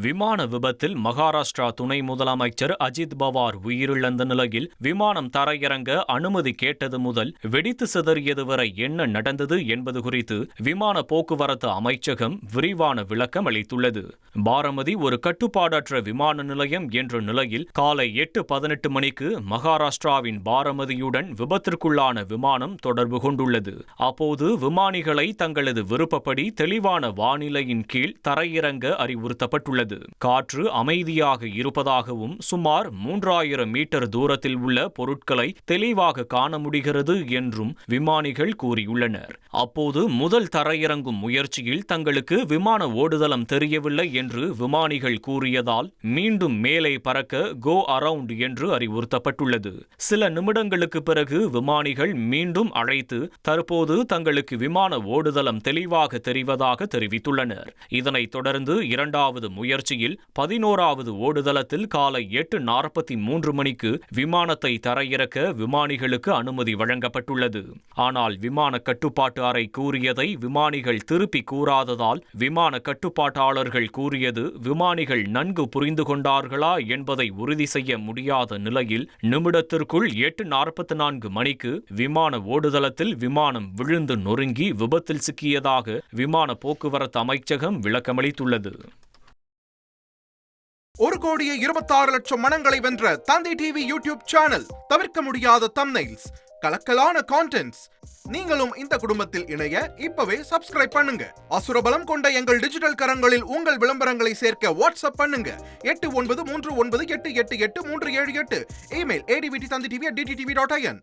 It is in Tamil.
விமான விபத்தில் மகாராஷ்டிரா துணை முதலமைச்சர் அஜித் பவார் உயிரிழந்த நிலையில் விமானம் தரையிறங்க அனுமதி கேட்டது முதல் வெடித்து சிதறியது வரை என்ன நடந்தது என்பது குறித்து விமான போக்குவரத்து அமைச்சகம் விரிவான விளக்கம் அளித்துள்ளது. பாரமதி ஒரு கட்டுப்பாடற்ற விமான நிலையம் என்ற நிலையில் காலை 8:18 மணிக்கு மகாராஷ்டிராவின் பாரமதியுடன் விபத்திற்குள்ளான விமானம் தொடர்பு கொண்டுள்ளது. அப்போது விமானிகளை தங்களது விருப்பப்படி தெளிவான வானிலையின் கீழ் தரையிறங்க அறிவுறுத்தப்பட்டுள்ளது. காற்று அமைதியாக இருப்பதாகவும் சுமார் 3000 மீட்டர் தூரத்தில் உள்ள பொருட்களை தெளிவாக காண முடிகிறது என்றும் விமானிகள் கூறியுள்ளனர். அப்போது முதல் தரையிறங்கும் முயற்சியில் தங்களுக்கு விமான ஓடுதளம் தெரியவில்லை என்று விமானிகள் கூறியதால் மீண்டும் மேலே பறக்க கோ அரவுண்ட் என்று அறிவுறுத்தப்பட்டுள்ளது. சில நிமிடங்களுக்கு பிறகு விமானிகள் மீண்டும் அழைத்து தற்போது தங்களுக்கு விமான ஓடுதளம் தெளிவாக தெரிவதாக தெரிவித்துள்ளனர். இதனைத் தொடர்ந்து இரண்டாவது முயற்சியில் 11வது ஓடுதளத்தில் காலை 8:43 மணிக்கு விமானத்தை தரையிறக்க விமானிகளுக்கு அனுமதி வழங்கப்பட்டுள்ளது. ஆனால் விமான கட்டுப்பாட்டு அறை கூறியதை விமானிகள் திருப்பி கூறாததால் விமான கட்டுப்பாட்டாளர்கள் கூறியது விமானிகள் நன்கு புரிந்து கொண்டார்களா என்பதை உறுதி செய்ய முடியாத நிலையில் நிமிடத்திற்குள் 8:44 மணிக்கு விமான ஓடுதளத்தில் விமானம் விழுந்து நொறுங்கி விபத்தில் சிக்கியதாக விமான போக்குவரத்து அமைச்சகம் விளக்கமளித்துள்ளது. 1,26,00,000 மனங்களை வென்ற தந்தை டிவி யூடியூப் சேனல். தவிர்க்க முடியாத தம்ப்நெயில்ஸ், கலக்கலான கான்டென்ட்ஸ். நீங்களும் இந்த குடும்பத்தில் இணைய இப்பவே சப்ஸ்கிரைப் பண்ணுங்க. அசுரபலம் கொண்ட எங்கள் டிஜிட்டல் கரங்களில் உங்கள் விளம்பரங்களை சேர்க்க வாட்ஸ்அப் பண்ணுங்க. 8939888838. Email advttv@dttv.in.